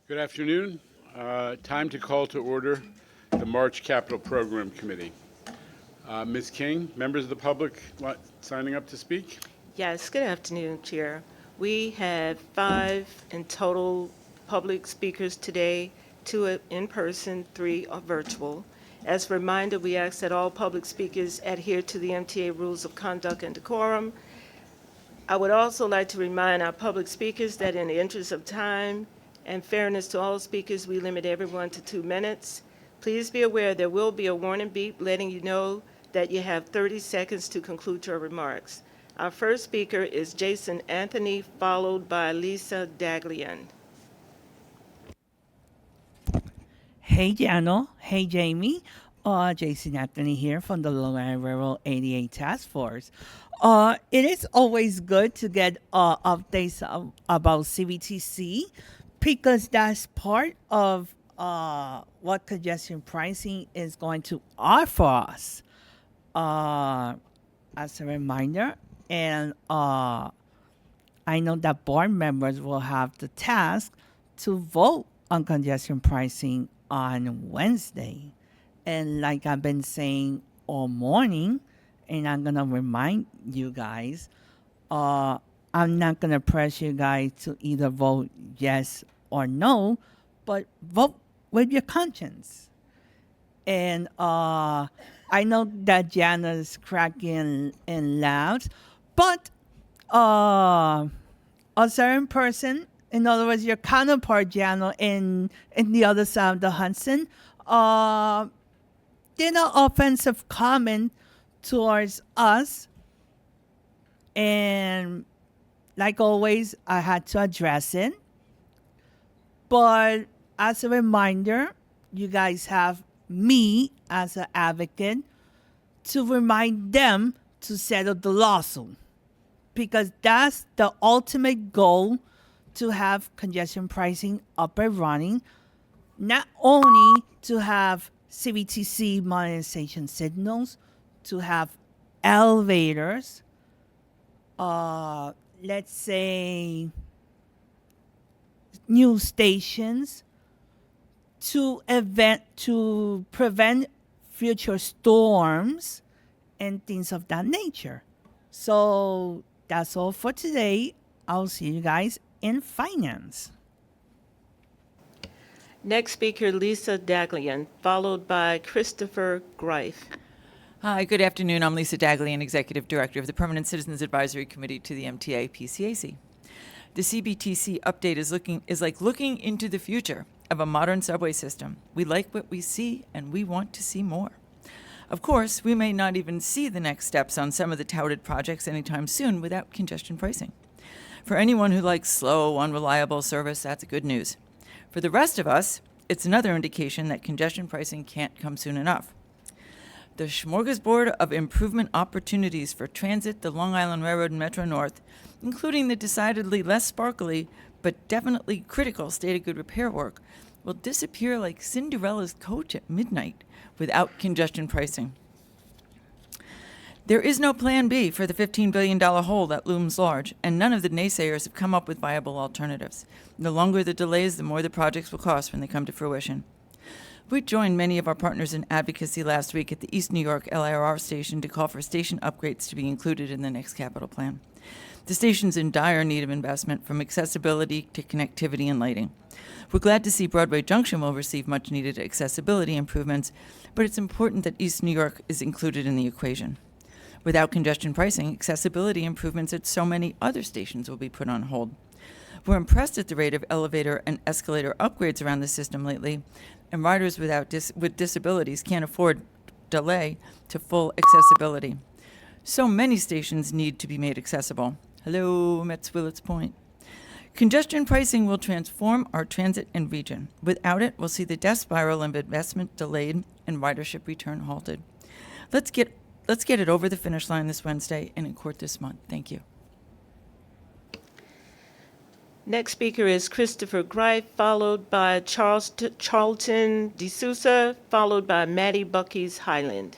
Good afternoon. Time to call to order the March Capital Program Committee. Ms. King, members of the public signing up to speak? Yes, good afternoon, Chair. We have 5 in total public speakers today, 2 in person, 3 are virtual. As a reminder, we ask that all public speakers adhere to the MTA rules of conduct and decorum. I would also like to remind our public speakers that in the interest of time and fairness to all speakers, we limit everyone to 2 minutes. Please be aware there will be a warning beep letting you know that you have 30 seconds to conclude your remarks. Our first speaker is Jason Anthony, followed by Lisa Daglian. Hey, Jano. Hey, Jamie. Jason Anthony here from the Long Island Railroad 88 Task Force. It is always good to get updates about CBTC because that's part of what congestion pricing is going to offer us. As a reminder, and I know that board members will have the task to vote on congestion pricing on Wednesday. And like I've been saying all morning, and I'm going to remind you guys, I'm not going to press you guys to either vote yes or no, but vote with your conscience. And I know that Jana's cracking and laughs, but a certain person, in other words, your counterpart, Jana, in the other side of the Hudson, did an offensive comment towards us. And like always, I had to address it. But as a reminder, you guys have me as an advocate to remind them to settle the lawsuit because that's the ultimate goal, to have congestion pricing up and running, not only to have CBTC monetization signals, to have elevators, let's say new stations, to prevent future storms and things of that nature. So that's all for today. I'll see you guys in finance. Next speaker, Lisa Daglian, followed by Christopher Greif. Hi, good afternoon. I'm Lisa Daglian, Executive Director of the Permanent Citizens Advisory Committee to the MTA PCAC. The CBTC update is like looking into the future of a modern subway system. We like what we see, and we want to see more. Of course, we may not even see the next steps on some of the touted projects anytime soon without congestion pricing. For anyone who likes slow, unreliable service, that's good news. For the rest of us, it's another indication that congestion pricing can't come soon enough. The smorgasbord of improvement opportunities for transit, the Long Island Railroad, and Metro North, including the decidedly less sparkly but definitely critical state of good repair work, will disappear like Cinderella's coach at midnight without congestion pricing. There is no plan B for the $15 billion hole that looms large, and none of the naysayers have come up with viable alternatives. The longer the delays, the more the projects will cost when they come to fruition. We joined many of our partners in advocacy last week at the East New York LIRR station to call for station upgrades to be included in the next capital plan. The station's in dire need of investment, from accessibility to connectivity and lighting. We're glad to see Broadway Junction will receive much-needed accessibility improvements, but it's important that East New York is included in the equation. Without congestion pricing, accessibility improvements at so many other stations will be put on hold. We're impressed at the rate of elevator and escalator upgrades around the system lately, and riders with disabilities can't afford delay to full accessibility. So many stations need to be made accessible. Hello, Metz Willets Point. Congestion pricing will transform our transit and region. Without it, we'll see the death spiral of investment delayed and ridership return halted. Let's get it over the finish line this Wednesday and in court this month. Thank you. Next speaker is Christopher Greif, followed by Charlton D'Souza, followed by Maddie Bucky's Highland.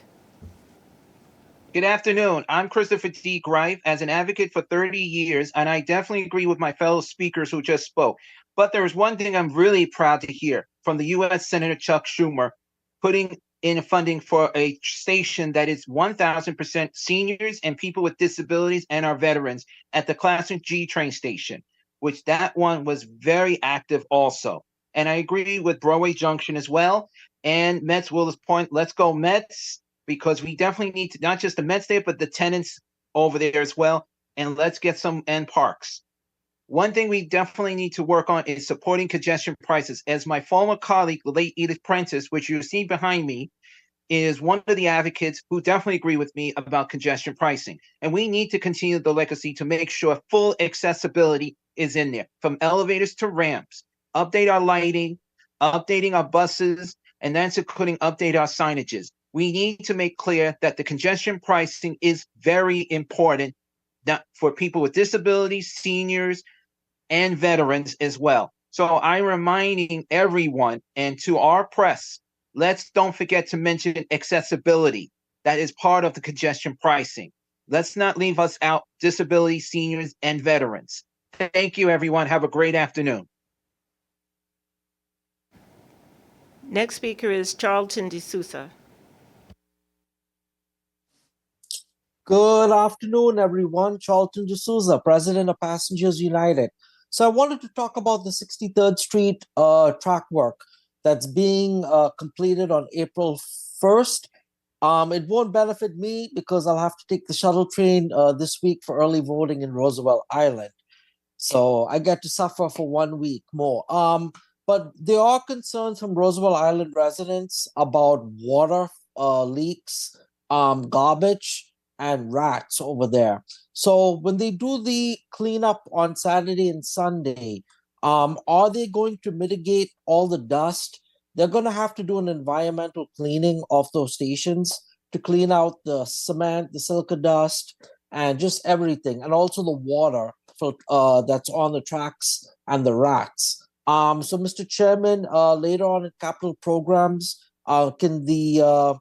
Good afternoon. I'm Christopher D. Greif, as an advocate for 30 years, and I definitely agree with my fellow speakers who just spoke. But there's one thing I'm really proud to hear from the U.S. Senator Chuck Schumer putting in funding for a station that is 1,000% seniors and people with disabilities and our veterans at the Classic G train station, which that one was very active also. And I agree with Broadway Junction as well. And Mets Willis Point, let's go Mets, because we definitely need to, not just the Mets there, but the tenants over there as well. And let's get some end parks. One thing we definitely need to work on is supporting congestion prices. As my former colleague, the late Edith Prentice, which you see behind me, is one of the advocates who definitely agree with me about congestion pricing. And we need to continue the legacy to make sure full accessibility is in there, from elevators to ramps, update our lighting, updating our buses, and that's including update our signages. We need to make clear that the congestion pricing is very important for people with disabilities, seniors, and veterans as well. So I'm reminding everyone and to our press, let's don't forget to mention accessibility. That is part of the congestion pricing. Let's not leave us out, disability, seniors, and veterans. Thank you, everyone. Have a great afternoon. Next speaker is Charlton D'Souza. Good afternoon, everyone. Charlton D'Souza, President of Passengers United. So I wanted to talk about the 63rd Street track work that's being completed on April 1st. It won't benefit me because I'll have to take the shuttle train this week for early voting in Roosevelt Island. So I get to suffer for 1 week more. But there are concerns from Roosevelt Island residents about water leaks, garbage, and rats over there. So when they do the cleanup on Saturday and Sunday, are they going to mitigate all the dust? They're going to have to do an environmental cleaning of those stations to clean out the cement, the silica dust, and just everything, and also the water for that's on the tracks and the rats. So, Mr. Chairman, later on in capital programs, can the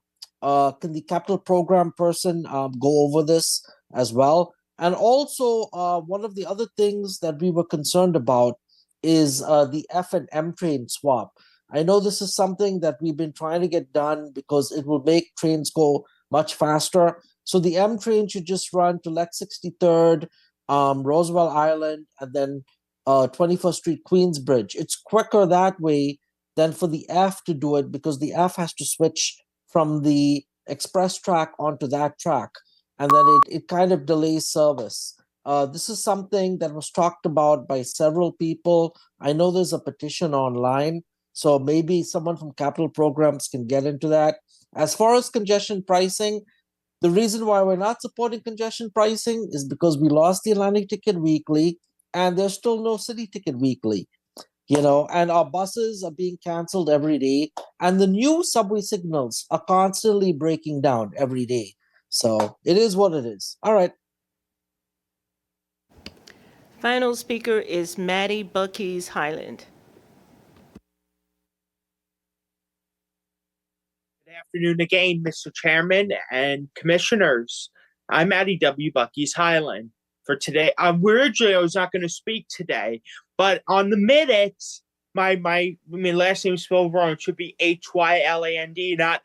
capital program person go over this as well? And also, one of the other things that we were concerned about is the F and M train swap. I know this is something that we've been trying to get done because it will make trains go much faster. So the M train should just run to Lex 63rd, Roosevelt Island, and then 21st Street Queensbridge. It's quicker that way than for the F to do it because the F has to switch from the express track onto that track, and then it kind of delays service. This is something that was talked about by several people. I know there's a petition online, so maybe someone from capital programs can get into that. As far as congestion pricing, the reason why we're not supporting congestion pricing is because we lost the Atlantic Ticket Weekly, and there's still no City Ticket Weekly. And our buses are being canceled every day, and the new subway signals are constantly breaking down every day. So it is what it is. All right. Final speaker is Maddie Bucky's Highland. Good afternoon again, Mr. Chairman and Commissioners. I'm Matty W. Bucky's Highland. For today, originally I was not going to speak today, but on the minutes, my last name is spelled wrong. It should be Hyland, not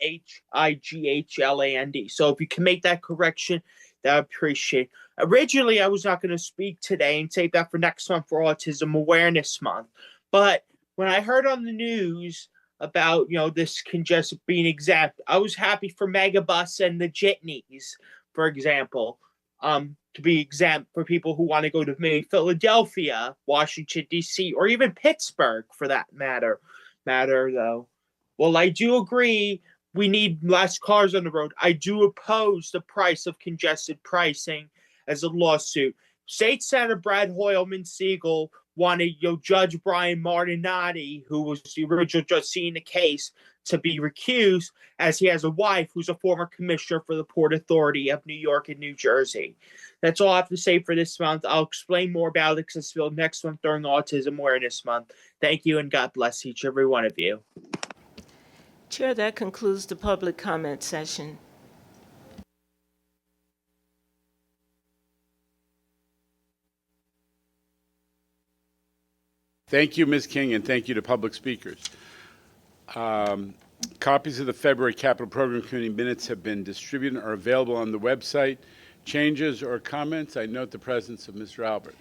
Higghland. So if you can make that correction, that I'd appreciate. Originally, I was not going to speak today and save that for next month for Autism Awareness Month. But when I heard on the news about this congestion being exempt, I was happy for Megabus and the jitneys, for example, to be exempt for people who want to go to maybe Philadelphia, Washington, D.C., or even Pittsburgh for that matter, though. Well, I do agree we need less cars on the road. I do oppose the price of congested pricing as a lawsuit. State Senator Brad Hoylman Siegel wanted Judge Brian Martinotti, who was the original judge seeing the case, to be recused, as he has a wife who's a former commissioner for the Port Authority of New York and New Jersey. That's all I have to say for this month. I'll explain more about accessibility next month during Autism Awareness Month. Thank you, and God bless each and every one of you. Chair, that concludes the public comment session. Thank you, Ms. King, and thank you to public speakers. Copies of the February Capital Program Committee minutes have been distributed and are available on the website. Changes or comments? I note the presence of Mr. Albert.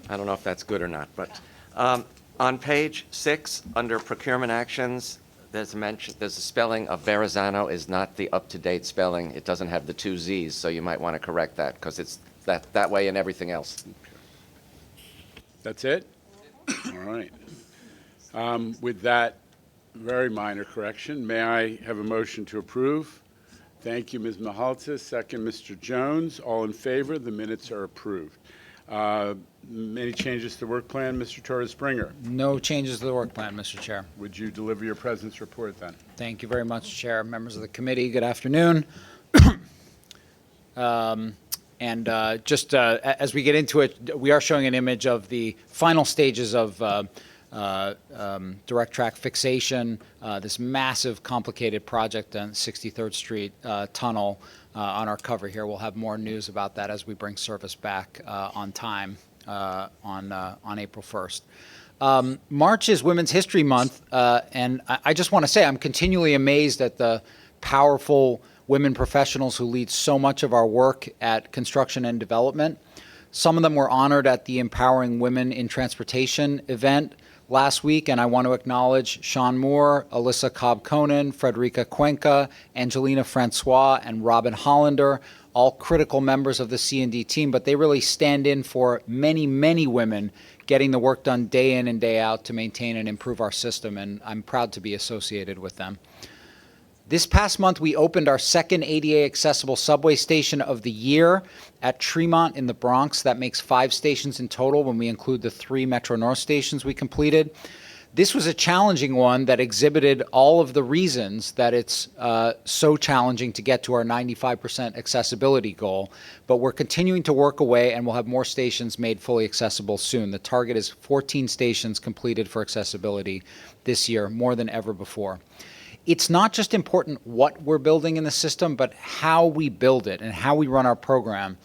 I don't know if that's good or not, but on page 6, under procurement actions, there's a spelling of Verrazano is not the up-to-date spelling. It doesn't have the 2 Z's, so you might want to correct that because it's that way in everything else. That's it? All right. With that very minor correction, may I have a motion to approve? Thank you, Ms. Mahalta. Second, Mr. Jones. All in favor? The minutes are approved. Any changes to the work plan, Mr. Torres-Springer? No changes to the work plan, Mr. Chair. Would you deliver your presence report then? Thank you very much, Chair. Members of the committee, good afternoon. Just as we get into it, we are showing an image of the final stages of direct track fixation, this massive, complicated project on 63rd Street tunnel on our cover here. We'll have more news about that as we bring service back on time on April 1st. March is Women's History Month, and I just want to say I'm continually amazed at the powerful women professionals who lead so much of our work at construction and development. Some of them were honored at the Empowering Women in Transportation event last week, and I want to acknowledge Sean Moore, Alyssa Cobb-Conan, Frederica Cuenca, Angelina Francois, and Robin Hollander, all critical members of the C&D team, but they really stand in for many, many women getting the work done day in and day out to maintain and improve our system, and I'm proud to be associated with them. This past month, we opened our second ADA accessible subway station of the year at Tremont in the Bronx. That makes 5 stations in total when we include the 3 Metro North stations we completed. This was a challenging one that exhibited all of the reasons that it's so challenging to get to our 95% accessibility goal. But we're continuing to work away, and we'll have more stations made fully accessible soon. The target is 14 stations completed for accessibility this year, more than ever before. It's not just important what we're building in the system, but how we build it and how we run our program.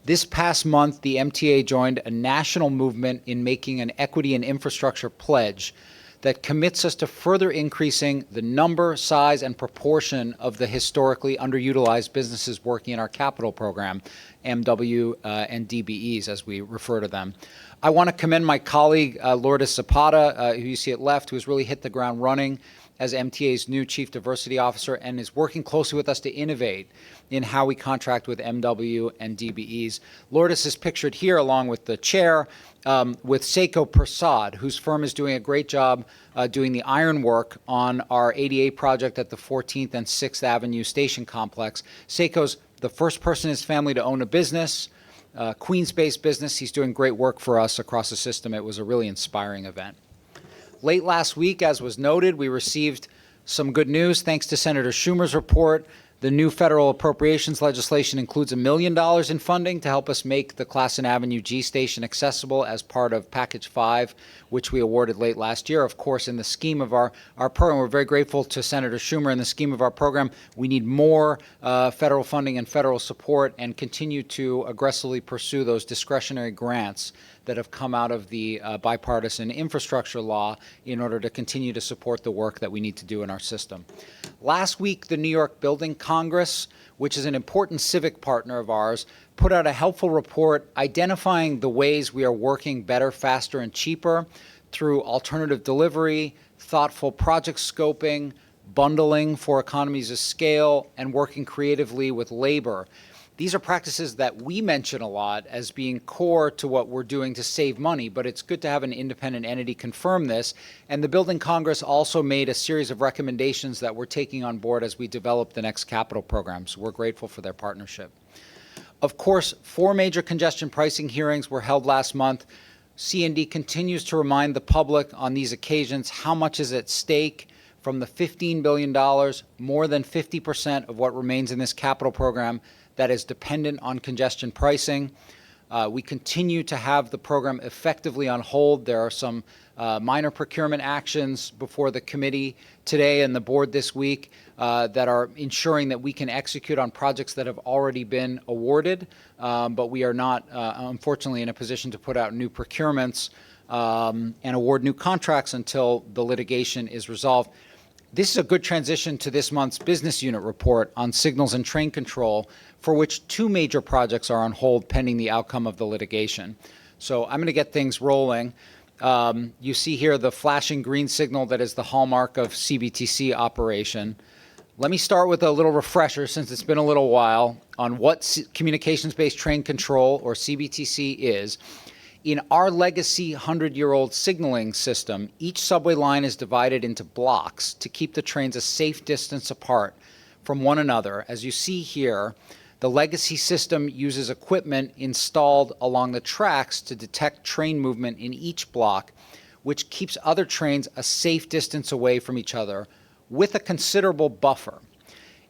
This past month, the MTA joined a national movement in making an equity and infrastructure pledge that commits us to further increasing the number, size, and proportion of the historically underutilized businesses working in our capital program, MW and DBEs, as we refer to them. I want to commend my colleague, Lourdes Zapata, who you see at left, who has really hit the ground running as MTA's new Chief Diversity Officer and is working closely with us to innovate in how we contract with MW and DBEs. Lourdes is pictured here along with the chair with Seiko Prasad, whose firm is doing a great job doing the ironwork on our ADA project at the 14th and 6th Avenue Station Complex. Seiko's the first person in his family to own a business, Queens-based business. He's doing great work for us across the system. It was a really inspiring event. Late last week, as was noted, we received some good news thanks to Senator Schumer's report. The new federal appropriations legislation includes $1 million in funding to help us make the Classen Avenue G station accessible as part of Package 5, which we awarded late last year. Of course, in the scheme of our program, we're very grateful to Senator Schumer. In the scheme of our program, we need more federal funding and federal support and continue to aggressively pursue those discretionary grants that have come out of the bipartisan infrastructure law in order to continue to support the work that we need to do in our system. Last week, the New York Building Congress, which is an important civic partner of ours, put out a helpful report identifying the ways we are working better, faster, and cheaper through alternative delivery, thoughtful project scoping, bundling for economies of scale, and working creatively with labor. These are practices that we mention a lot as being core to what we're doing to save money, but it's good to have an independent entity confirm this. And the Building Congress also made a series of recommendations that we're taking on board as we develop the next capital program. So we're grateful for their partnership. Of course, 4 major congestion pricing hearings were held last month. C&D continues to remind the public on these occasions how much is at stake. From the $15 billion, more than 50% of what remains in this capital program that is dependent on congestion pricing. We continue to have the program effectively on hold. There are some minor procurement actions before the committee today and the board this week that are ensuring that we can execute on projects that have already been awarded, but we are not, unfortunately, in a position to put out new procurements and award new contracts until the litigation is resolved. This is a good transition to this month's business unit report on signals and train control, for which 2 major projects are on hold pending the outcome of the litigation. So I'm going to get things rolling. You see here the flashing green signal that is the hallmark of CBTC operation. Let me start with a little refresher, since it's been a little while, on what communications-based train control, or CBTC, is. In our legacy 100-year-old signaling system, each subway line is divided into blocks to keep the trains a safe distance apart from one another. As you see here, the legacy system uses equipment installed along the tracks to detect train movement in each block, which keeps other trains a safe distance away from each other with a considerable buffer.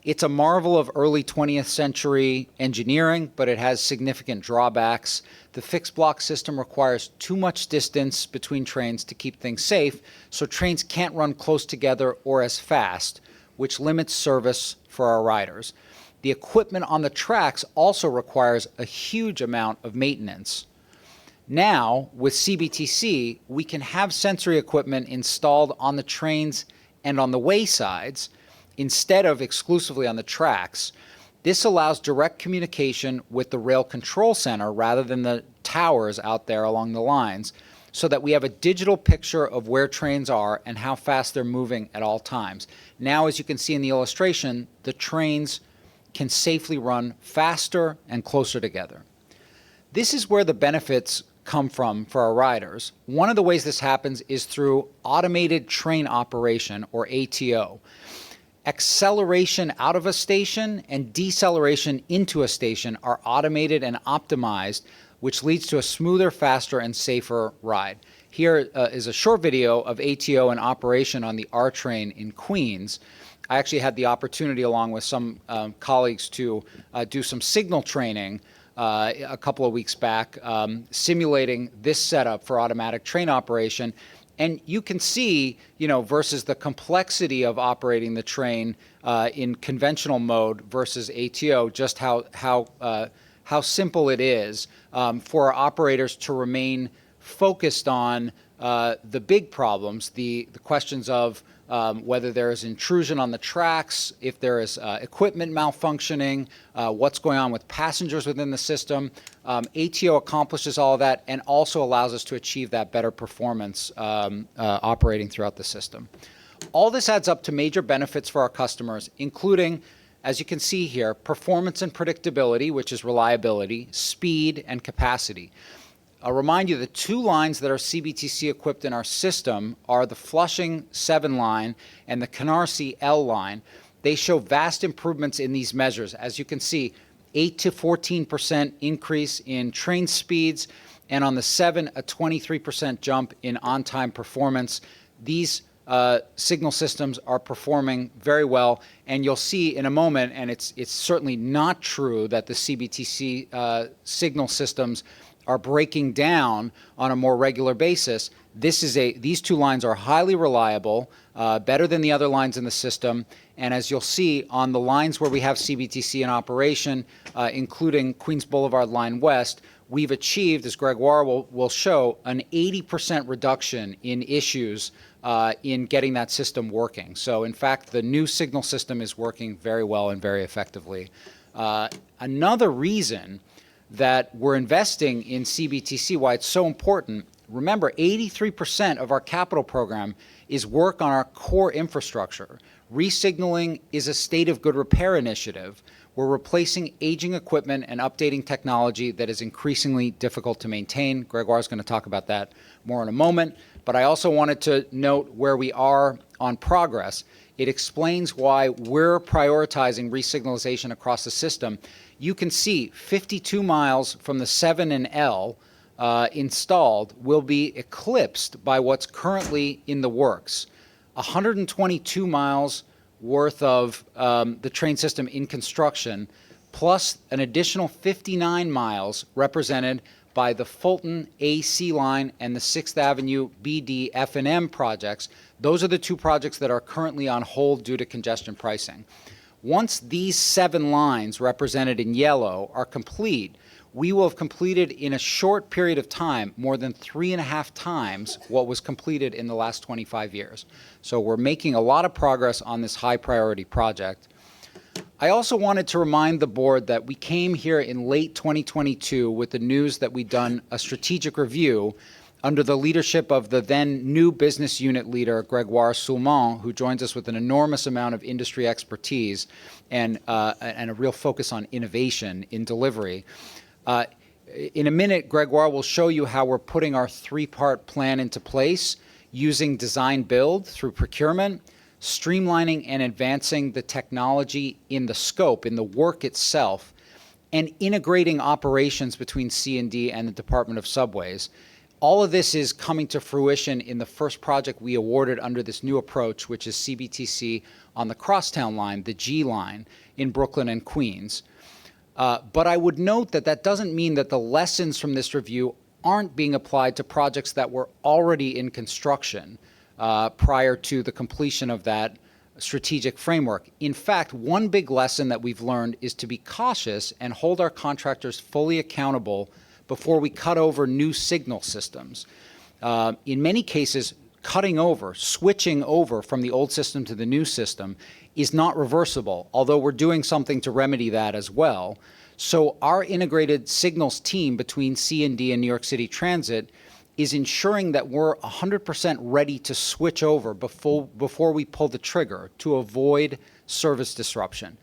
It's a marvel of early 20th century engineering, but it has significant drawbacks. The fixed block system requires too much distance between trains to keep things safe, so trains can't run close together or as fast, which limits service for our riders. The equipment on the tracks also requires a huge amount of maintenance. Now, with CBTC, we can have sensory equipment installed on the trains and on the waysides, instead of exclusively on the tracks. This allows direct communication with the rail control center rather than the towers out there along the lines, so that we have a digital picture of where trains are and how fast they're moving at all times. Now, as you can see in the illustration, the trains can safely run faster and closer together. This is where the benefits come from for our riders. One of the ways this happens is through automated train operation, or ATO. Acceleration out of a station and deceleration into a station are automated and optimized, which leads to a smoother, faster, and safer ride. Here is a short video of ATO in operation on the R train in Queens. I actually had the opportunity, along with some colleagues, to do some signal training a couple of weeks back, simulating this setup for automatic train operation. And you can see, versus the complexity of operating the train in conventional mode versus ATO, just how simple it is for our operators to remain focused on the big problems, the questions of whether there is intrusion on the tracks, if there is equipment malfunctioning, what's going on with passengers within the system. ATO accomplishes all of that and also allows us to achieve that better performance operating throughout the system. All this adds up to major benefits for our customers, including, as you can see here, performance and predictability, which is reliability, speed, and capacity. I'll remind you the 2 lines that are CBTC equipped in our system are the Flushing 7 line and the Canarsie L line. They show vast improvements in these measures. As you can see, 8 to 14% increase in train speeds, and on the 7, a 23% jump in on-time performance. These signal systems are performing very well, and you'll see in a moment, and it's certainly not true that the CBTC signal systems are breaking down on a more regular basis. These 2 lines are highly reliable, better than the other lines in the system. And as you'll see on the lines where we have CBTC in operation, including Queens Boulevard Line West, we've achieved, as Gregoire will show, an 80% reduction in issues in getting that system working. So in fact, the new signal system is working very well and very effectively. Another reason that we're investing in CBTC, why it's so important, remember, 83% of our capital program is work on our core infrastructure. Resignaling is a state of good repair initiative. We're replacing aging equipment and updating technology that is increasingly difficult to maintain. Gregoire is going to talk about that more in a moment. But I also wanted to note where we are on progress. It explains why we're prioritizing resignalization across the system. You can see 52 miles from the 7 and L installed will be eclipsed by what's currently in the works. 122 miles worth of the train system in construction, plus an additional 59 miles represented by the Fulton AC line and the 6th Avenue BD F&M projects. Those are the 2 projects that are currently on hold due to congestion pricing. Once these 7 lines represented in yellow are complete, we will have completed in a short period of time more than 3.5 times what was completed in the last 25 years. So we're making a lot of progress on this high priority project. I also wanted to remind the board that we came here in late 2022 with the news that we'd done a strategic review under the leadership of the then new business unit leader, Grégoire Soulmont, who joins us with an enormous amount of industry expertise and a real focus on innovation in delivery. In a minute, Grégoire will show you how we're putting our 3-part plan into place using design build through procurement, streamlining and advancing the technology in the scope, in the work itself, and integrating operations between C&D and the Department of Subways. All of this is coming to fruition in the first project we awarded under this new approach, which is CBTC on the Crosstown line, the G line, in Brooklyn and Queens. But I would note that that doesn't mean that the lessons from this review aren't being applied to projects that were already in construction prior to the completion of that strategic framework. In fact, one big lesson that we've learned is to be cautious and hold our contractors fully accountable before we cut over new signal systems. In many cases, cutting over, switching over from the old system to the new system is not reversible, although we're doing something to remedy that as well. So our integrated signals team between C&D and New York City Transit is ensuring that we're 100% ready to switch over before we pull the trigger to avoid service disruption.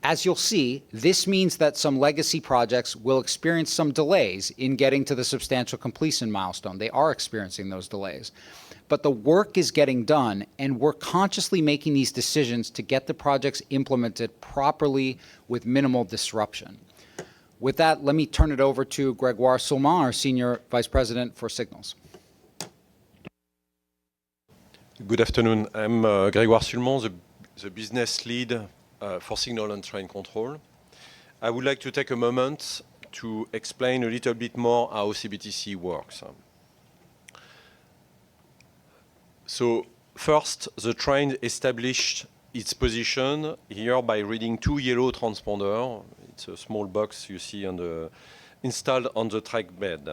As you'll see, this means that some legacy projects will experience some delays in getting to the substantial completion milestone. They are experiencing those delays. But the work is getting done, and we're consciously making these decisions to get the projects implemented properly with minimal disruption. With that, let me turn it over to Grégoire Soulmont, our Senior Vice President for Signals. Good afternoon. I'm Grégoire Soulmont, the business lead for Signal and Train Control. I would like to take a moment to explain a little bit more how CBTC works. So first, the train established its position here by reading 2 yellow transponders. It's a small box you see installed on the track bed.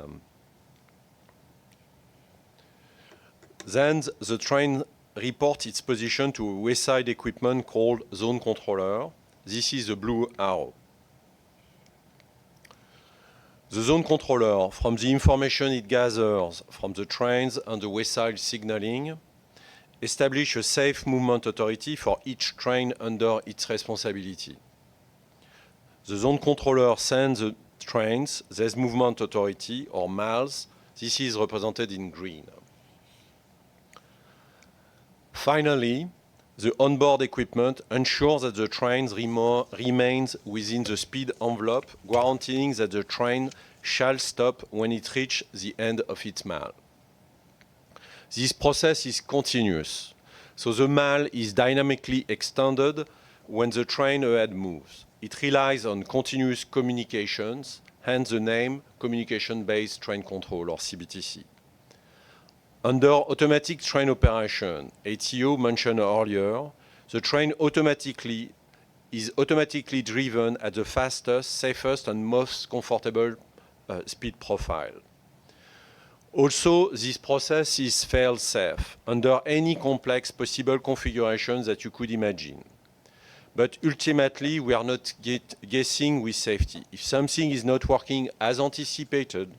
Then the train reports its position to a wayside equipment called zone controller. This is the blue arrow. The zone controller, from the information it gathers from the trains and the wayside signaling, establish a safe movement authority for each train under its responsibility. The zone controller sends the trains this movement authority, or miles. This is represented in green. Finally, the onboard equipment ensures that the train remains within the speed envelope, guaranteeing that the train shall stop when it reaches the end of its mile. This process is continuous, so the mile is dynamically extended when the train ahead moves. It relies on continuous communications, hence the name Communication-Based Train Control, or CBTC. Under automatic train operation, ATO mentioned earlier, the train is automatically driven at the fastest, safest, and most comfortable speed profile. Also, this process is fail-safe under any complex possible configurations that you could imagine. But ultimately, we are not guessing with safety. If something is not working as anticipated,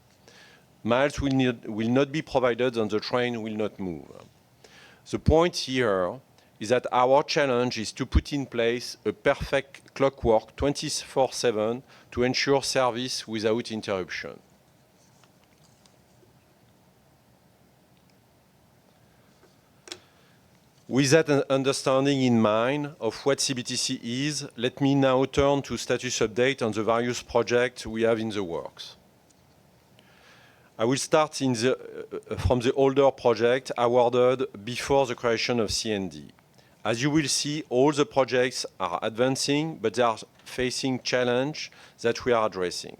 miles will not be provided and the train will not move. The point here is that our challenge is to put in place a perfect clockwork 24/7 to ensure service without interruption. With that understanding in mind of what CBTC is, let me now turn to status update on the various projects we have in the works. I will start from the older project awarded before the creation of C&D. As you will see, all the projects are advancing, but they are facing challenges that we are addressing.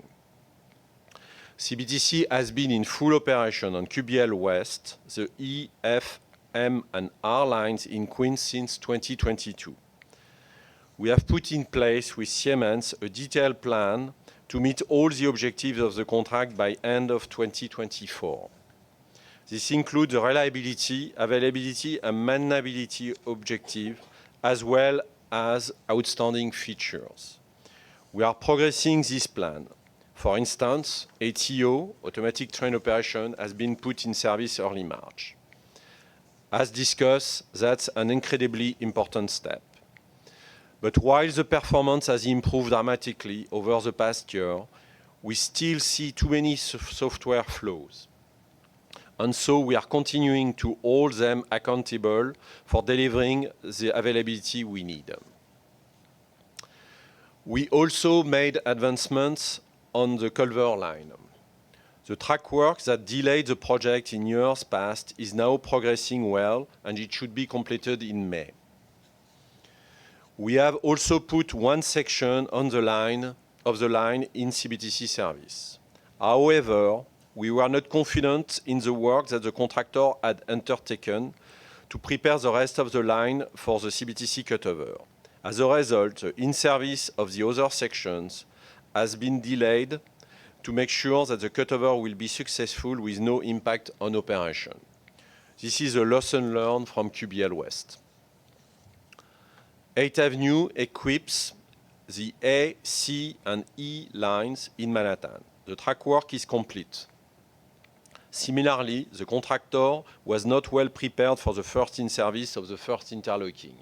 CBTC has been in full operation on QBL West, the E, F, M, and R lines in Queens since 2022. We have put in place with Siemens a detailed plan to meet all the objectives of the contract by end of 2024. This includes the reliability, availability, and maintainability objective, as well as outstanding features. We are progressing this plan. For instance, ATO, automatic train operation, has been put in service early March. As discussed, that's an incredibly important step. But while the performance has improved dramatically over the past year, we still see too many software flaws. And so we are continuing to hold them accountable for delivering the availability we need. We also made advancements on the Culver line. The track work that delayed the project in years past is now progressing well, and it should be completed in May. We have also put one section on the line in CBTC service. However, we were not confident in the work that the contractor had undertaken to prepare the rest of the line for the CBTC cutover. As a result, the in-service of the other sections has been delayed to make sure that the cutover will be successful with no impact on operation. This is a lesson learned from QBL West. 8th Avenue equips the A, C, and E lines in Manhattan. The track work is complete. Similarly, the contractor was not well prepared for the first in-service of the first interlocking.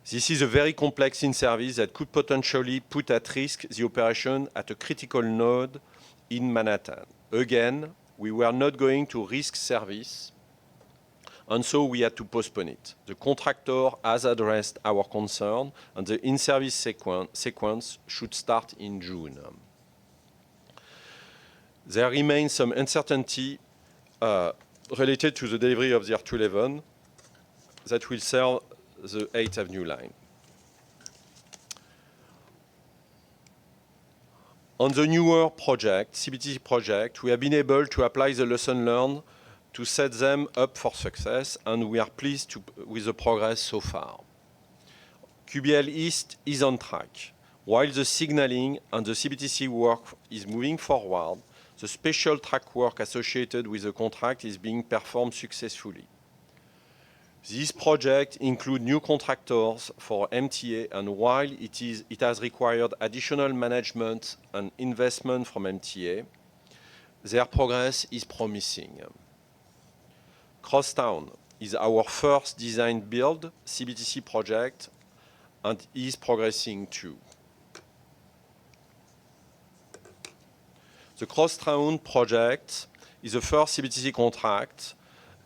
This is a very complex in-service that could potentially put at risk the operation at a critical node in Manhattan. Again, we were not going to risk service, and so we had to postpone it. The contractor has addressed our concern, and the in-service sequence should start in June. There remains some uncertainty related to the delivery of the R211 that will serve the 8th Avenue line. On the newer project, CBTC project, we have been able to apply the lesson learned to set them up for success, and we are pleased with the progress so far. QBL East is on track. While the signaling and the CBTC work is moving forward, the special track work associated with the contract is being performed successfully. These projects include new contractors for MTA, and while it has required additional management and investment from MTA, their progress is promising. Crosstown is our first design-build CBTC project and is progressing too. The Crosstown project is the first CBTC contract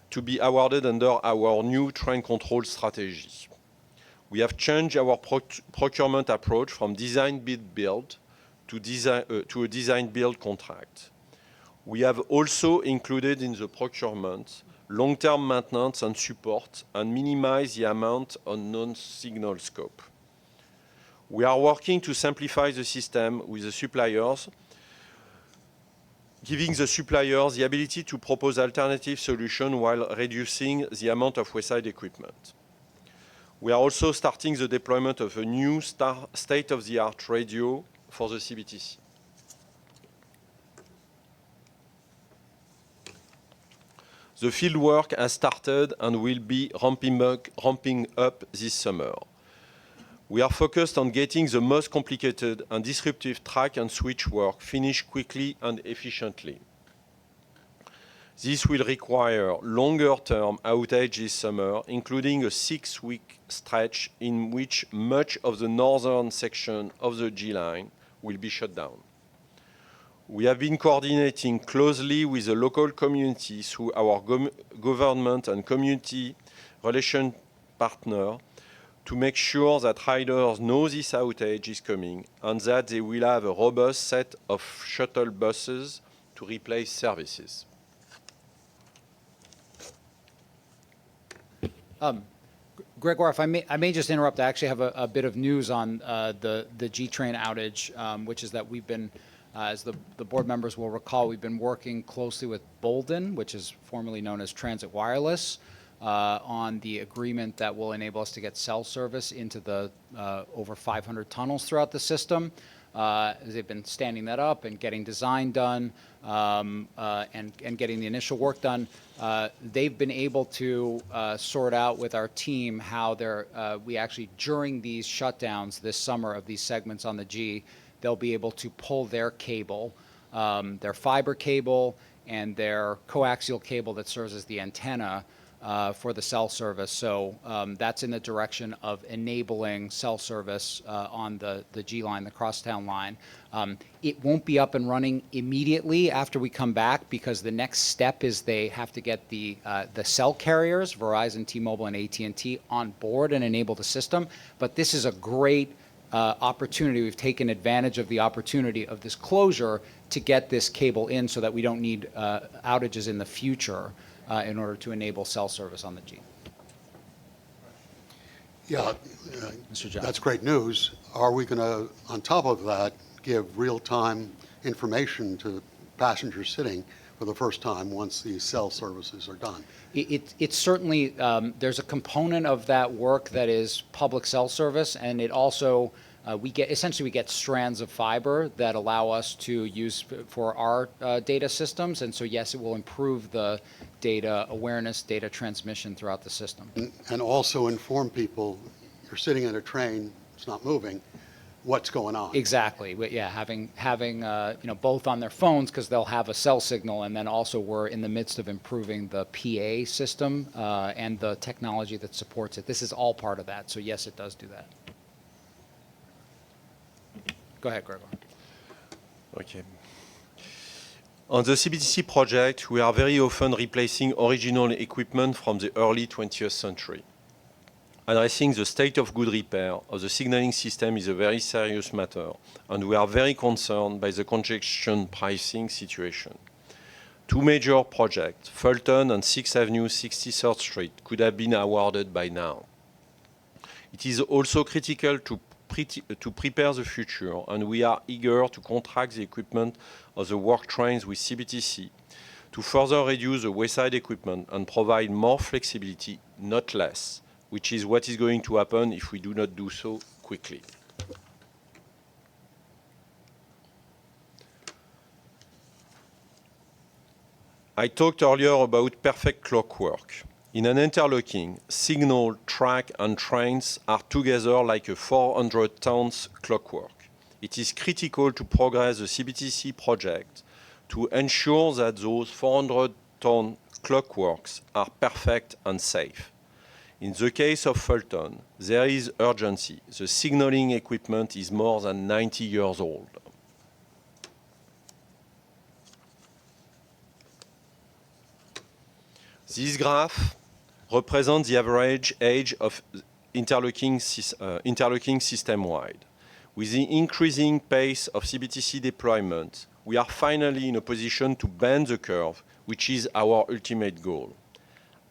to be awarded under our new train control strategy. We have changed our procurement approach from design-bid-build to a design-build contract. We have also included in the procurement long-term maintenance and support and minimize the amount on non-signal scope. We are working to simplify the system with the suppliers, giving the suppliers the ability to propose alternative solutions while reducing the amount of wayside equipment. We are also starting the deployment of a new state-of-the-art radio for the CBTC. The fieldwork has started and will be ramping up this summer. We are focused on getting the most complicated and disruptive track and switch work finished quickly and efficiently. This will require longer-term outage this summer, including a 6-week stretch in which much of the northern section of the G line will be shut down. We have been coordinating closely with the local community through our government and community relation partner to make sure that riders know this outage is coming and that they will have a robust set of shuttle buses to replace services. Gregor, if I may just interrupt. I actually have a bit of news on the G train outage, which is that we've been, as the board members will recall, we've been working closely with Bolden, which is formerly known as Transit Wireless, on the agreement that will enable us to get cell service into the over 500 tunnels throughout the system. as they've been standing that up and getting design done, and getting the initial work done. They've been able to sort out with our team how we actually, during these shutdowns this summer of these segments on the G, they'll be able to pull their cable, their fiber cable and their coaxial cable that serves as the antenna for the cell service. So that's in the direction of enabling cell service on the G line, the crosstown line. It won't be up and running immediately after we come back, because the next step is they have to get the cell carriers, Verizon, T-Mobile, and AT&T, on board and enable the system. But this is a great opportunity. We've taken advantage of the opportunity of this closure to get this cable in so that we don't need outages in the future in order to enable cell service on the G. Yeah, Mr. Johnson. that's great news. Are we going to, on top of that, give real-time information to passengers sitting for the first time once these cell services are done? It's certainly, there's a component of that work that is public cell service, and it also, we get strands of fiber that allow us to use for our data systems, and so yes, it will improve the data awareness, data transmission throughout the system. And also inform people, you're sitting in a train, it's not moving, what's going on. Exactly. Yeah, having both on their phones, because they'll have a cell signal, and then also we're in the midst of improving the PA system and the technology that supports it. This is all part of that. So yes, it does do that. Go ahead, Gregor. Okay. On the CBTC project, we are very often replacing original equipment from the early 20th century. Addressing the state of good repair of the signaling system is a very serious matter, and we are very concerned by the congestion pricing situation. Two major projects, Fulton and 6th Avenue, 63rd Street, could have been awarded by now. It is also critical to prepare the future, and we are eager to contract the equipment of the work trains with CBTC to further reduce the wayside equipment and provide more flexibility, not less, which is what is going to happen if we do not do so quickly. I talked earlier about perfect clockwork. In an interlocking, signal, track, and trains are together like a 400 tons clockwork. It is critical to progress the CBTC project to ensure that those 400-ton clockworks are perfect and safe. In the case of Fulton, there is urgency. The signaling equipment is more than 90 years old. This graph represents the average age of interlocking system-wide. With the increasing pace of CBTC deployment, we are finally in a position to bend the curve, which is our ultimate goal.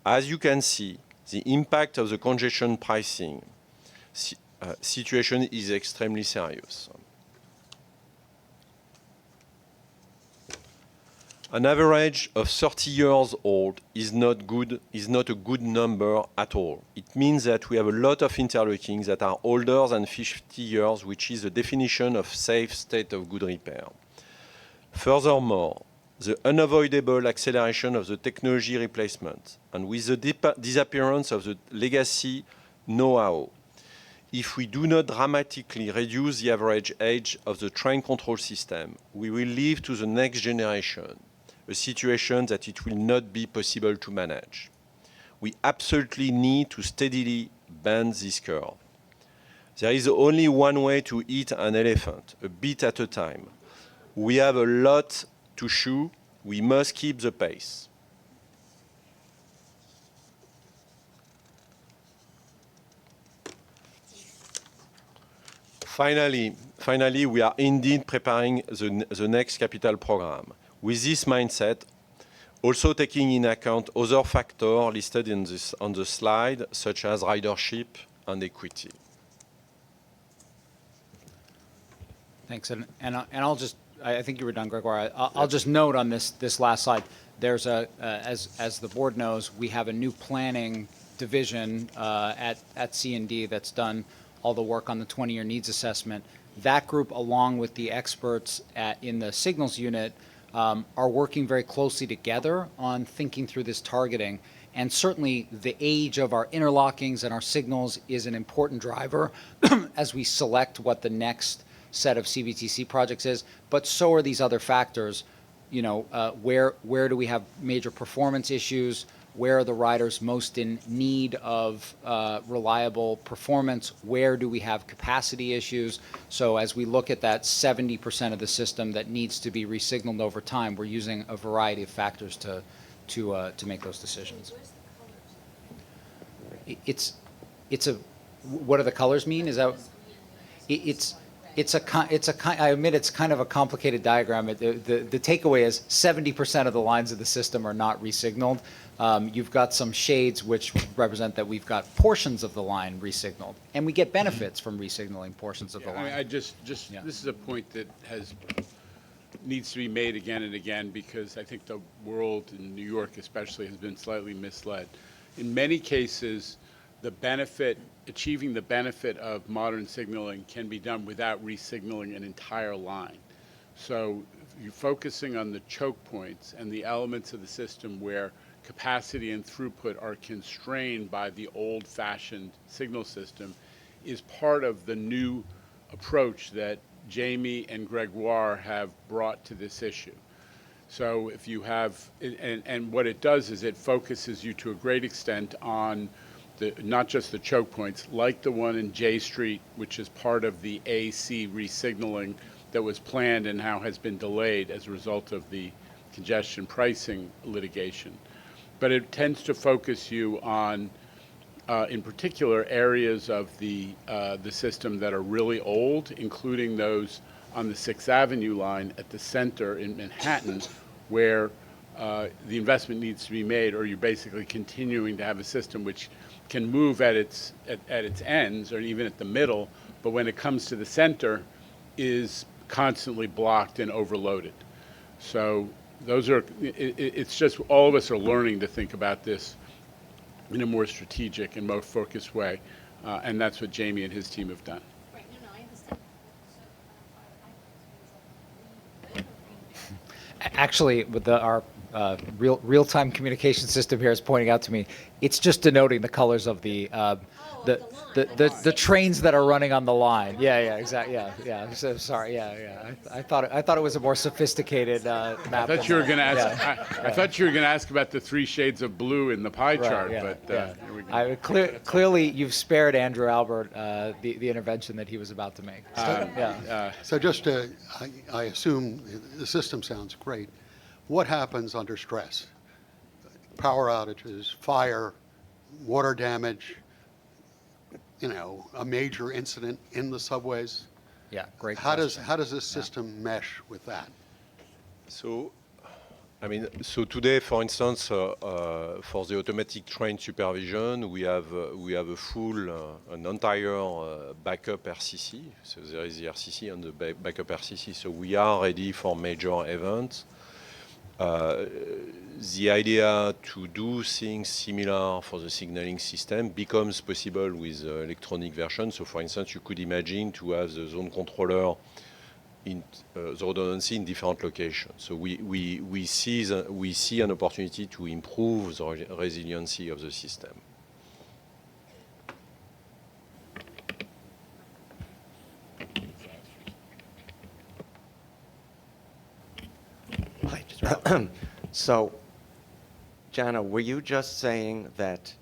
As you can see, the impact of the congestion pricing situation is extremely serious. An average of 30 years old is not a good number at all. It means that we have a lot of interlockings that are older than 50 years, which is the definition of safe state of good repair. Furthermore, the unavoidable acceleration of the technology replacement, and with the disappearance of the legacy know-how, if we do not dramatically reduce the average age of the train control system, we will leave to the next generation a situation that it will not be possible to manage. We absolutely need to steadily bend this curve. There is only one way to eat an elephant, a bit at a time. We have a lot to chew. We must keep the pace. Finally, we are indeed preparing the next capital program. With this mindset, also taking in account other factors listed on the slide, such as ridership and equity. Thanks, and I'll just, I think you were done, Gregor. I'll just note on this last slide, there's as the board knows, we have a new planning division at C&D that's done all the work on the 20-year needs assessment. that group, along with the experts in the signals unit, are working very closely together on thinking through this targeting. And certainly the age of our interlockings and our signals is an important driver as we select what the next set of CBTC projects is. But so are these other factors. Where do we have major performance issues? Where are the riders most in need of reliable performance? Where do we have capacity issues? So as we look at that 70% of the system that needs to be resignaled over time, we're using a variety of factors to make those decisions. What do the colors mean? Is that I admit it's kind of a complicated diagram. The takeaway is 70% of the lines of the system are not resignaled. You've got some shades which represent that we've got portions of the line resignaled, and we get benefits from resignaling portions of the line. This is a point that needs to be made again and again, because I think the world, in New York especially, has been slightly misled. In many cases, achieving the benefit of modern signaling can be done without resignaling an entire line. So you're focusing on the choke points and the elements of the system where capacity and throughput are constrained by the old-fashioned signal system is part of the new approach that Jamie and Gregoire have brought to this issue. So if you have, and what it does is it focuses you to a great extent on not just the choke points, like the one in J Street, which is part of the AC resignaling that was planned and now has been delayed as a result of the congestion pricing litigation. But it tends to focus you on, in particular, areas of the system that are really old, including those on the 6th Avenue line at the center in Manhattan, where the investment needs to be made, or you're basically continuing to have a system which can move at its ends or even at the middle, but when it comes to the center is constantly blocked and overloaded. So it's just all of us are learning to think about this in a more strategic and more focused way, and that's what Jamie and his team have done. Right, no, I understand. Actually, with our real-time communication system here is pointing out to me, it's just denoting the colors of the trains that are running on the line. Yeah, exactly. Yeah. So, sorry. Yeah. I thought it was a more sophisticated map. I thought you were going to ask. I thought you were going to ask about the 3 shades of blue in the pie chart, yeah. Here we go. Clearly, you've spared Andrew Albert the intervention that he was about to make. So just to, I assume the system sounds great. What happens under stress? Power outages, fire, water damage, a major incident in the subways? Yeah, great How question. does this system mesh with that? So today, for instance, for the automatic train supervision, we have a full, an entire backup RCC. So there is the RCC and the backup RCC. So we are ready for major events. The idea to do things similar for the signaling system becomes possible with electronic version. So, for instance, you could imagine to have the zone controller in the redundancy in different locations. So we see an opportunity to improve the resiliency of the system. So, Jana, were you just saying that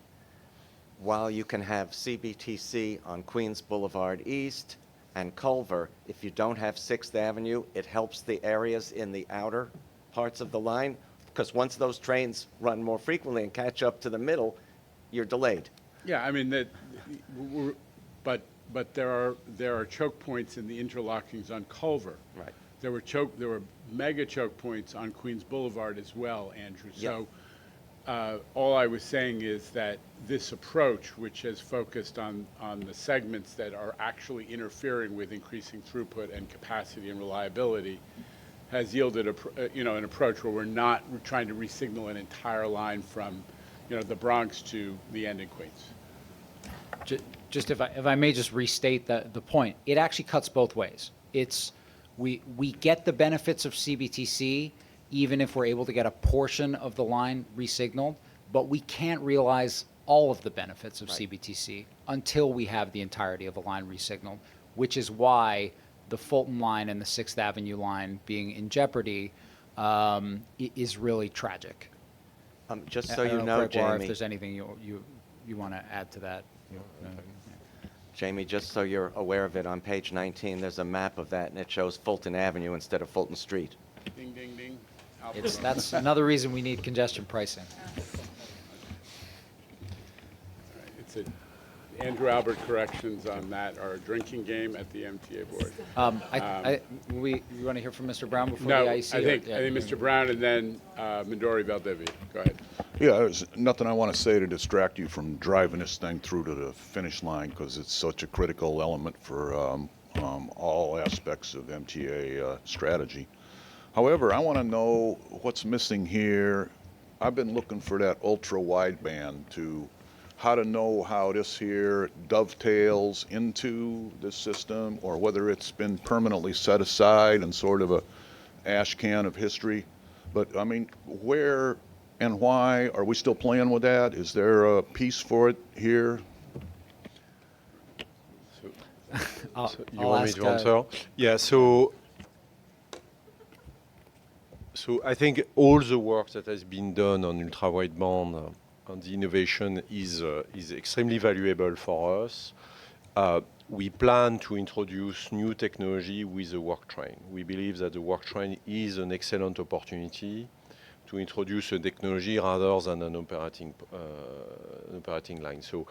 while you can have CBTC on Queens Boulevard East and Culver, if you don't have 6th Avenue, it helps the areas in the outer parts of the line? Because once those trains run more frequently and catch up to the middle, you're delayed. Yeah, I mean but there are choke points in the interlockings on Culver. Right. There were mega choke points on Queens Boulevard as well, Andrew. So all I was saying is that this approach, which has focused on the segments that are actually interfering with increasing throughput and capacity and reliability, has yielded an approach where we're not trying to resignal an entire line from the Bronx to the end in Queens. Just if I may just restate the point, it actually cuts both ways. We get the benefits of CBTC even if we're able to get a portion of the line resignaled, but we can't realize all of the benefits of CBTC until we have the entirety of the line resignaled, which is why the Fulton line and the 6th Avenue line being in jeopardy is really tragic. Just I so don't you know, Gregoire, Jamie. if there's anything you want to add to that. Jamie, just so you're aware of it, on page 19, there's a map of that, and it shows Fulton Avenue instead of Fulton Street. Ding, ding, ding. That's another reason we need congestion pricing. It's a, Andrew Albert corrections on that are a drinking game at the MTA board. We want to hear from Mr. Brown before No, the I IEC? think Mr. Brown and then Midori Valdivia. Go ahead. Yeah, there's nothing I want to say to distract you from driving this thing through to the finish line because it's such a critical element for all aspects of MTA strategy. However, I want to know what's missing here. I've been looking for that ultra wideband to how to know how this here dovetails into the system or whether it's been permanently set aside and sort of a ash can of history. But I mean, where and why are we still playing with that? Is there a piece for it here? You want me to answer? Yeah, so I think all the work that has been done on ultra-wideband and the innovation is extremely valuable for us. We plan to introduce new technology with the work train. We believe that the work train is an excellent opportunity to introduce a technology rather than an operating line. So,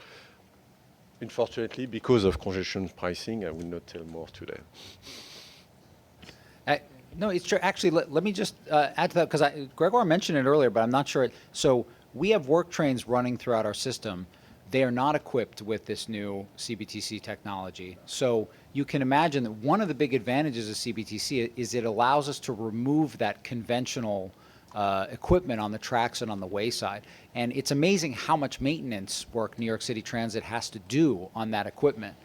unfortunately, because of congestion pricing, I will not tell more today. No, it's true. Actually, let me just add to that because Gregoire mentioned it earlier, but I'm not sure. So we have work trains running throughout our system. They are not equipped with this new CBTC technology. So you can imagine that one of the big advantages of CBTC is it allows us to remove that conventional equipment on the tracks and on the wayside. And it's amazing how much maintenance work New York City Transit has to do on that equipment.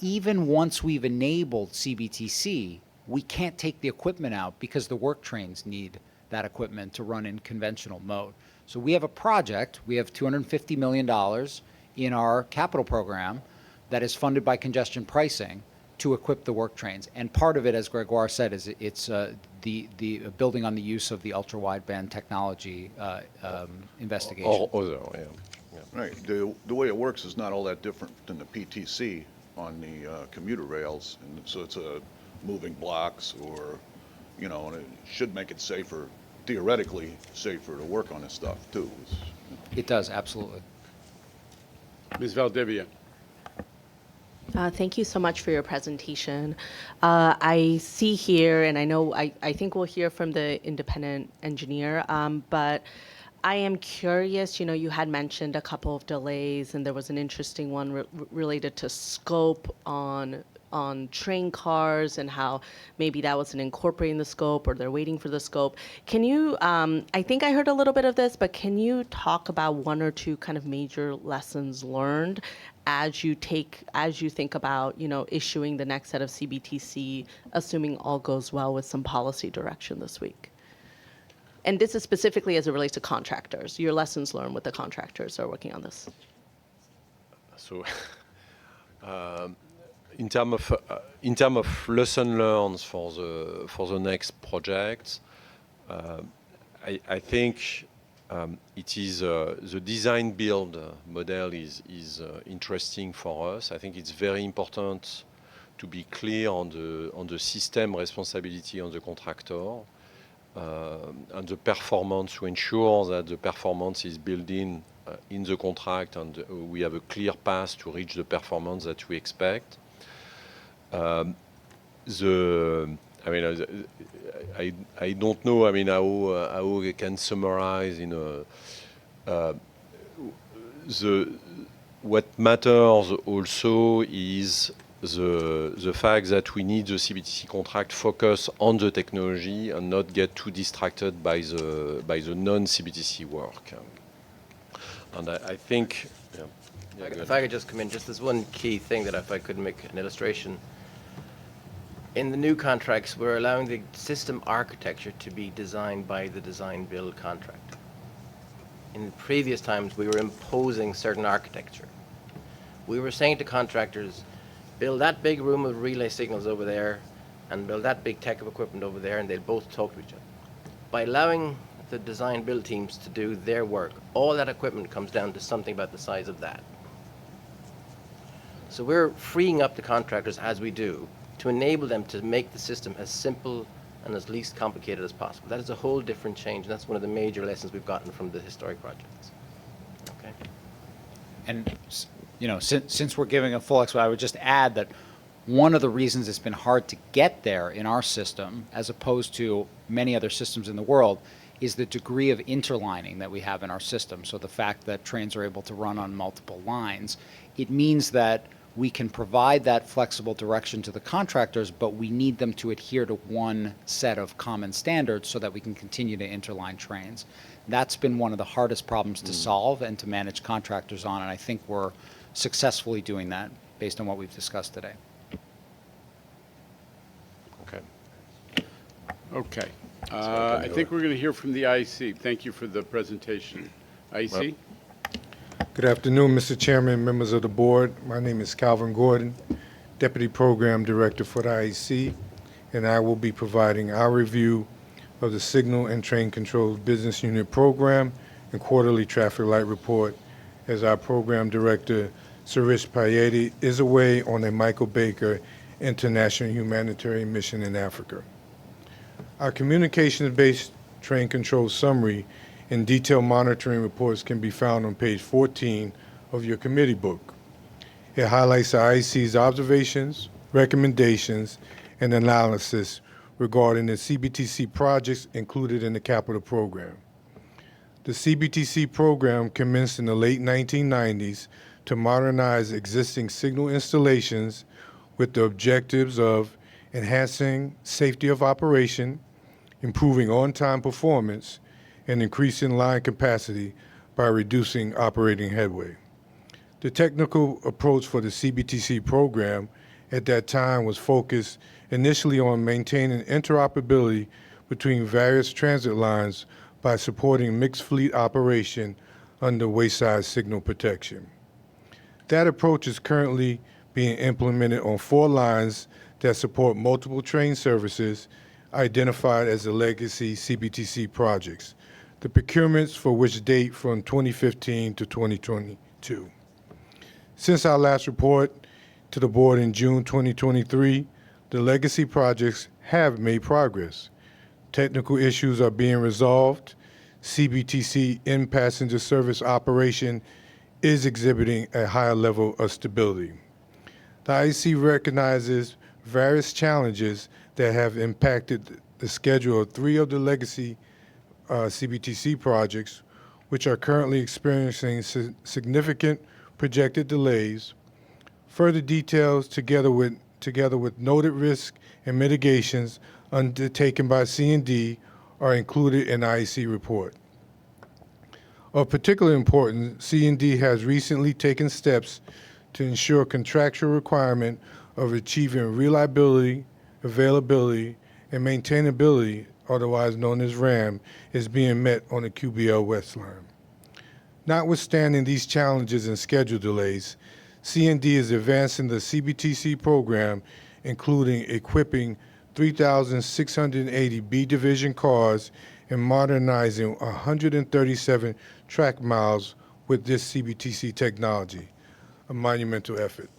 Even once we've enabled CBTC, we can't take the equipment out because the work trains need that equipment to run in conventional mode. So we have a project, we have $250 million in our capital program that is funded by congestion pricing to equip the work trains. And part of it, as Gregoire said, is it's the building on the use of the ultra-wideband technology investigation. Or other, yeah. Right. The way it works is not all that different than the PTC on the commuter rails. And so it's a moving blocks or, you know, and it should make it safer, theoretically safer to work on this stuff too. It does, absolutely. Ms. Valdivia. Thank you so much for your presentation. I see here, and I know I think we'll hear from the independent engineer, but I am curious, you know, you had mentioned a couple of delays, and there was an interesting one related to scope on train cars and how maybe that wasn't incorporating the scope or they're waiting for the scope. Can you, I think I heard a little bit of this, but can you talk about one or two kind of major lessons learned as you think about, you know, issuing the next set of CBTC, assuming all goes well with some policy direction this week? And this is specifically as it relates to contractors, your lessons learned with the contractors who are working on this. So, in terms of lesson learned for the next project, I think it is the design build model is interesting for us. I think it's very important to be clear on the system responsibility on the contractor and the performance, to ensure that the performance is built in the contract and we have a clear path to reach the performance that we expect. I don't know, I mean, how I can summarize what matters also is the fact that we need the CBTC contract focus on the technology and not get too distracted by the non-CBTC work. And I think, yeah. If I could just come in, just this one key thing that if I could make an illustration. In the new contracts, we're allowing the system architecture to be designed by the design-build contractor. In the previous times, we were imposing certain architecture. We were saying to contractors, build that big room of relay signals over there and build that big tech of equipment over there, and they'll both talk to each other. By allowing the design-build teams to do their work, all that equipment comes down to something about the size of that. So we're freeing up the contractors as we do to enable them to make the system as simple and as least complicated as possible. That is a whole different change, and that's one of the major lessons we've gotten from the historic projects. Okay. And, you know, since we're giving a full explanation, I would just add that one of the reasons it's been hard to get there in our system, as opposed to many other systems in the world, is the degree of interlining that we have in our system. So the fact that trains are able to run on multiple lines, it means that we can provide that flexible direction to the contractors, but we need them to adhere to one set of common standards so that we can continue to interline trains. That's been one of the hardest problems to solve and to manage contractors on, and I think we're successfully doing that based on what we've discussed today. Okay. Okay. I think we're going to hear from the IEC. Thank you for the presentation. IEC? Good afternoon, Mr. Chairman, members of the board. My name is Calvin Gordon, Deputy Program Director for the IEC, and I will be providing our review of the Signal and Train Control Business Unit Program and Quarterly Traffic Light Report as our Program Director, Suresh Payeti, is away on a Michael Baker International Humanitarian Mission in Africa. Our communications-based train control summary and detailed monitoring reports can be found on page 14 of your committee book. It highlights the IEC's observations, recommendations, and analysis regarding the CBTC projects included in the capital program. The CBTC program commenced in the late 1990s to modernize existing signal installations with the objectives of enhancing safety of operation, improving on-time performance, and increasing line capacity by reducing operating headway. The technical approach for the CBTC program at that time was focused initially on maintaining interoperability between various transit lines by supporting mixed fleet operation under wayside signal protection. That approach is currently being implemented on 4 lines that support multiple train services identified as the legacy CBTC projects, the procurements for which date from 2015 to 2022. Since our last report to the board in June 2023, the legacy projects have made progress. Technical issues are being resolved. CBTC in-passenger service operation is exhibiting a higher level of stability. The IEC recognizes various challenges that have impacted the schedule of 3 of the legacy CBTC projects, which are currently experiencing significant projected delays. Further details, together with noted risk and mitigations undertaken by C&D, are included in the IEC report. Of particular importance, C&D has recently taken steps to ensure contractual requirement of achieving reliability, availability, and maintainability, otherwise known as RAM, is being met on the QBL West line. Notwithstanding these challenges and schedule delays, C&D is advancing the CBTC program, including equipping 3,680 B Division cars and modernizing 137 track miles with this CBTC technology, a monumental effort.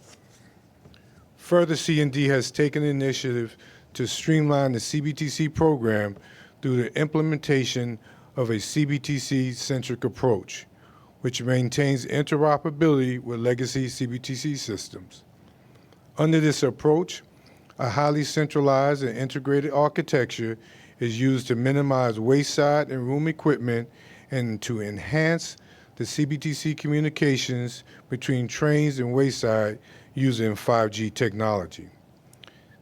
Further, C&D has taken the initiative to streamline the CBTC program through the implementation of a CBTC-centric approach, which maintains interoperability with legacy CBTC systems. Under this approach, a highly centralized and integrated architecture is used to minimize wayside and room equipment and to enhance the CBTC communications between trains and wayside using 5G technology.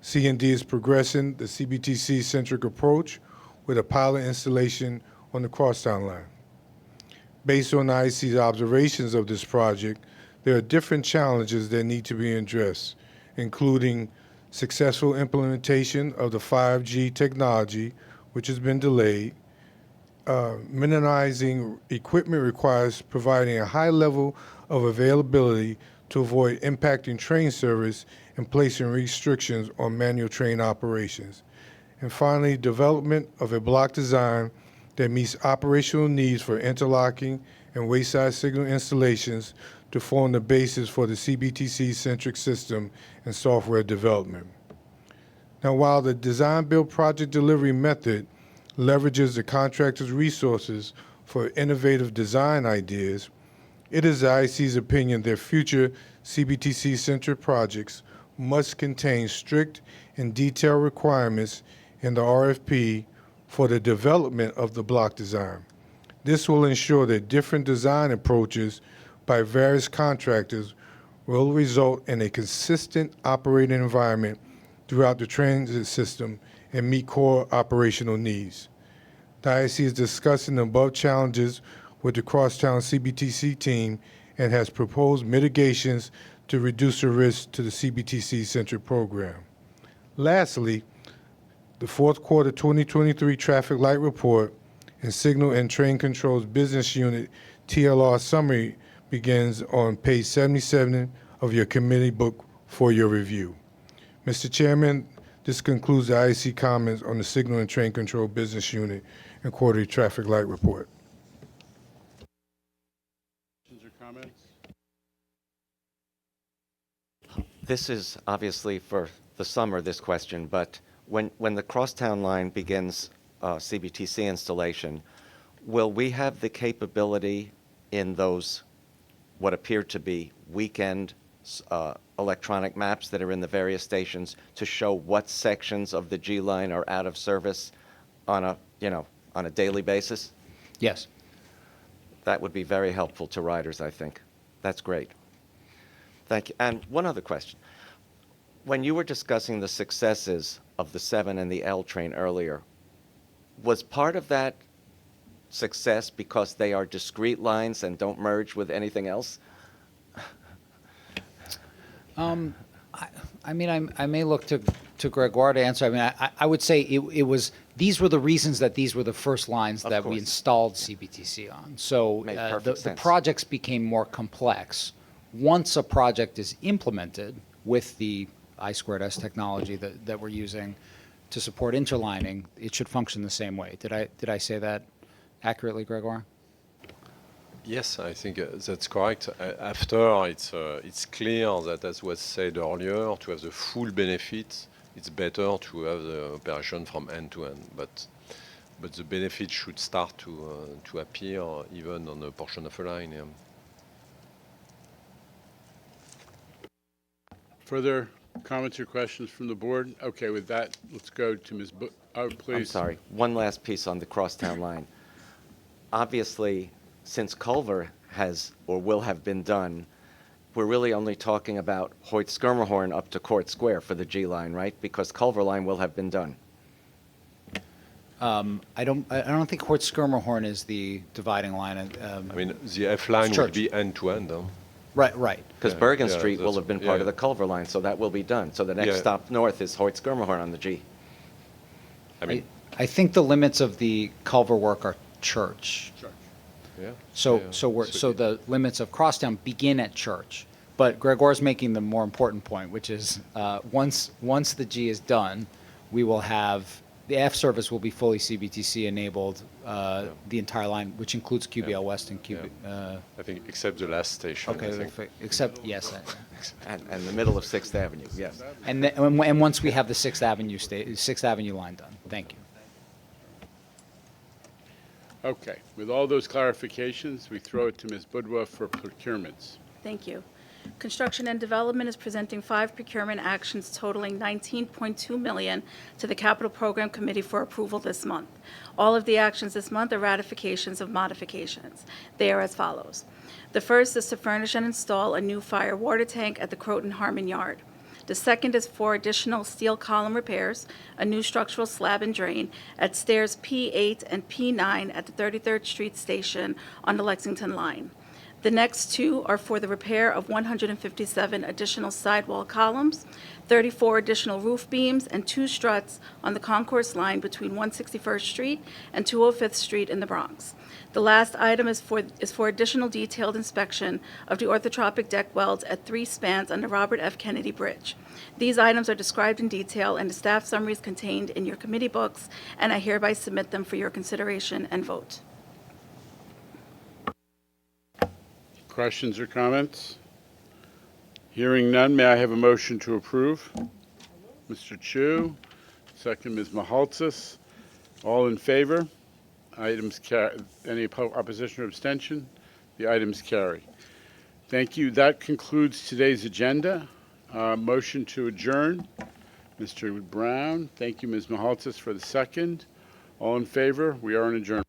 C&D is progressing the CBTC-centric approach with a pilot installation on the crosstown line. Based on the IEC's observations of this project, there are different challenges that need to be addressed, including successful implementation of the 5G technology, which has been delayed. Minimizing equipment requires providing a high level of availability to avoid impacting train service and placing restrictions on manual train operations. And finally, development of a block design that meets operational needs for interlocking and wayside signal installations to form the basis for the CBTC-centric system and software development. Now, while the design-build project delivery method leverages the contractor's resources for innovative design ideas, it is the IEC's opinion that future CBTC-centric projects must contain strict and detailed requirements in the RFP for the development of the block design. This will ensure that different design approaches by various contractors will result in a consistent operating environment throughout the transit system and meet core operational needs. The IEC is discussing the above challenges with the Crosstown CBTC team and has proposed mitigations to reduce the risk to the CBTC-centric program. Lastly, the fourth quarter 2023 traffic light report and Signal and Train Control's Business Unit TLR summary begins on page 77 of your committee book for your review. Mr. Chairman, this concludes the IEC comments on the Signal and Train Control Business Unit and quarterly traffic light report. Questions or comments? This is obviously for the summer, this question, but when the crosstown line begins CBTC installation, will we have the capability in those what appear to be weekend electronic maps that are in the various stations to show what sections of the G line are out of service on a daily basis? Yes. That would be very helpful to riders, I think. That's great. Thank you. And one other question. When you were discussing the successes of the 7 and the L train earlier, was part of that success because they are discrete lines and don't merge with anything else? I mean, I may look to Gregoire to answer. I mean, I would say it was, these were the reasons that these were the first lines that we installed CBTC on. So the projects became more complex. Once a project is implemented with the I2S technology that we're using to support interlining, it should function the same way. Did I say that accurately, Gregoire? Yes, I think that's correct. After, it's clear that, as was said earlier, to have the full benefit, it's better to have the operation from end to end. But the benefit should start to appear even on a portion of a line. Yeah. Further comments or questions from the board? Okay, with that, let's go to Ms. please. I'm sorry. One last piece on the crosstown line. Obviously, since Culver has or will have been done, we're really only talking about Hoyt-Schermerhorn up to Court Square for the G line, right? Because Culver line will have been done. I don't think Hoyt-Schermerhorn is the dividing line. I mean, the F line will be end to end. Right. Because Bergen Street will have been part of the Culver line, so that will be done. So the next stop north is Hoyt-Schermerhorn on the G. I think the limits of the Culver work are Church. Yeah. So the limits of crosstown begin at Church. But Gregoire's making the more important point, which is once the G is done, we will have the F service will be fully CBTC enabled, the entire line, which includes QBL West and QB. I think except the last station. Okay, except yes. And the middle of 6th Avenue, yes. And once we have the 6th Avenue line done, thank you. Okay, with all those clarifications, we throw it to Ms. Budwa for procurements. Thank you. Construction and Development is presenting 5 procurement actions totaling $19.2 million to the Capital Program Committee for approval this month. All of the actions this month are ratifications of modifications. They are as follows. The first is to furnish and install a new fire water tank at the Croton Harmon Yard. The second is for additional steel column repairs, a new structural slab and drain at stairs P8 and P9 at the 33rd Street Station on the Lexington line. The next two are for the repair of 157 additional sidewall columns, 34 additional roof beams, and 2 struts on the concourse line between 161st Street and 205th Street in the Bronx. The last item is for additional detailed inspection of the orthotropic deck welds at 3 spans on the Robert F. Kennedy Bridge. These items are described in detail and the staff summaries contained in your committee books, and I hereby submit them for your consideration and vote. Questions or comments? Hearing none, may I have a motion to approve? Mr. Chu, second Ms. Mahaltzis. All in favor? Items carry. Any opposition or abstention? The items carry. Thank you. That concludes today's agenda. Motion to adjourn. Mr. Brown, thank you, Ms. Mahaltzis, for the second. All in favor? We are in adjournment.